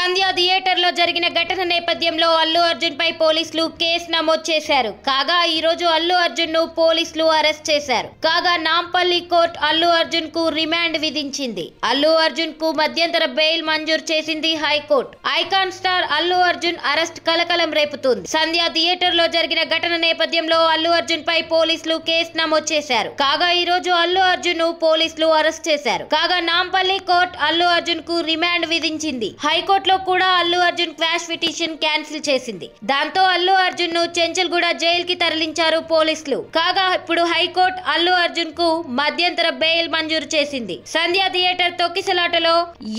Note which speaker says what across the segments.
Speaker 1: సంధ్య థియేటర్లో జరిగిన ఘటన నేపథ్యంలో అల్లు అర్జున్ పై పోలీసులు కేసు నమోదు చేశారు. కాగా ఈ రోజు అల్లు అర్జున్ ను పోలీసులు అరెస్ట్ చేశారు. కాగా నాంపల్లి కోర్టు అల్లు అర్జున్ కు రిమాండ్ విధించింది. అల్లు అర్జున్ కు మధ్యంతర బెయిల్ మంజూరు చేసింది high court. Icon star Allu Arjun arrest కలకలం రేపుతుంది. సంధ్య థియేటర్లో జరిగిన ఘటన నేపథ్యంలో అల్లు అర్జున్ పై పోలీసులు కేసు నమోదు చేశారు. కాగా ఈ రోజు అల్లు అర్జున్ ను పోలీసులు అరెస్ట్ చేశారు. కాగా నాంపల్లి కోర్టు అల్లు అర్జున్ కు రిమాండ్ విధించింది. హైకోర్టులో కూడా Allu Arjun quash petition cancel చేసింది. దాంతో అల్లు అర్జున్ ను చెంచల్గూడ జైలుకి తరలించారు పోలీసులు. కాగా ఇప్పుడు హైకోర్టు అల్లు అర్జున్ కు మధ్యంతర బెయిల్ మంజూరు చేసింది. సంధ్య థియేటర్ తొక్కిసలాటలో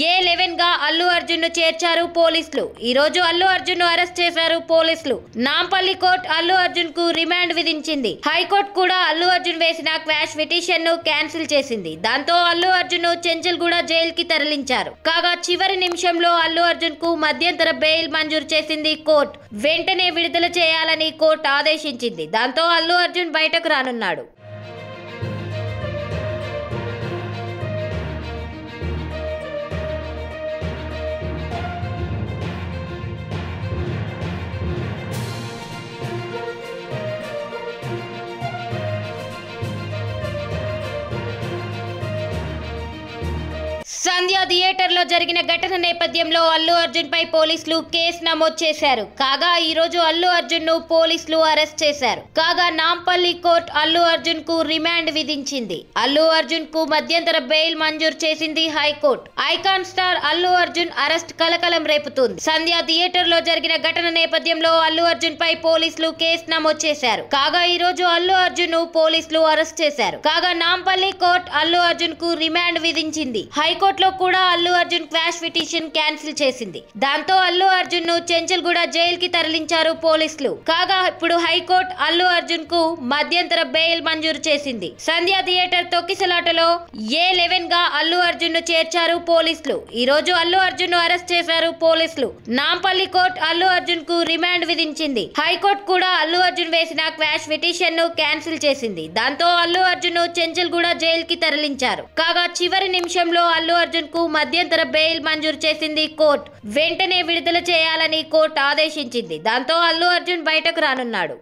Speaker 1: A11 గా అల్లు అర్జున్ ను చేర్చారు పోలీసులు. ఈ రోజు అల్లు అర్జున్ ను అరెస్ట్ చేశారు పోలీసులు. నాంపల్లి కోర్టు అల్లు అర్జున్ కు రిమాండ్ విధించింది. హైకోర్టు కూడా అల్లు అర్జున్ వేసిన క్వాష్ పిటిషన్ ను క్యాన్సిల్ చేసింది. దాంతో అల్లు అర్జున్ ను చెంచల్గూడ జైలుకి తరలించారు. కాగా చివరి నిమిషంలో అల్లు అర్జున్ కు మధ్యంతర బెయిల్ మంజూరు చేసింది కోర్టు. వెంటనే విడుదల చేయాలని కోర్టు ఆదేశించింది. దాంతో అల్లు అర్జున్ బయటకు రానున్నాడు. సంధ్య థియేటర్లో జరిగిన ఘటన నేపథ్యంలో అల్లు అర్జున్ పై పోలీసులు కేసు నమోదు చేశారు. కాగా ఈ రోజు అల్లు అర్జున్ ను పోలీసులు అరెస్ట్ చేశారు. కాగా నాంపల్లి కోర్టు అల్లు అర్జున్ కు రిమాండ్ విధించింది. అల్లు అర్జున్ కు మధ్యంతర బెయిల్ మంజూరు చేసింది high court. Icon star Allu Arjun arrest కలకలం రేపుతుంది. సంధ్య థియేటర్లో జరిగిన ఘటన నేపథ్యంలో అల్లు అర్జున్ పై పోలీసులు కేసు నమోదు చేశారు. కాగా ఈ రోజు అల్లు అర్జున్ ను పోలీసులు అరెస్ట్ చేశారు. కాగా నాంపల్లి కోర్టు అల్లు అర్జున్ కు రిమాండ్ విధించింది. హైకోర్టులో కూడా Allu Arjun quash petition cancel చేసింది. దాంతో అల్లు అర్జున్ ను చెంచల్గూడ జైలుకి తరలించారు పోలీసులు. కాగా ఇప్పుడు హైకోర్టు అల్లు అర్జున్ కు మధ్యంతర బెయిల్ మంజూరు చేసింది. సంధ్య థియేటర్ తొక్కిసలాటలో A11 గా అల్లు అర్జున్ ను చేర్చారు పోలీసులు. ఈ రోజు అల్లు అర్జున్ ను అరెస్ట్ చేశారు పోలీసులు. నాంపల్లి కోర్టు అల్లు అర్జున్ కు రిమాండ్ విధించింది. హైకోర్టు కూడా అల్లు అర్జున్ వేసిన క్వాష్ పిటిషన్ ను క్యాన్సిల్ చేసింది. దాంతో అల్లు అర్జున్ ను చెంచల్గూడ జైలుకి తరలించారు. కాగా చివరి నిమిషంలో అల్లు అర్జున్ కు మధ్యంతర బెయిల్ మంజూరు చేసింది కోర్టు. వెంటనే విడుదల చేయాలని కోర్టు ఆదేశించింది. దాంతో అల్లు అర్జున్ బయటకు రానున్నాడు.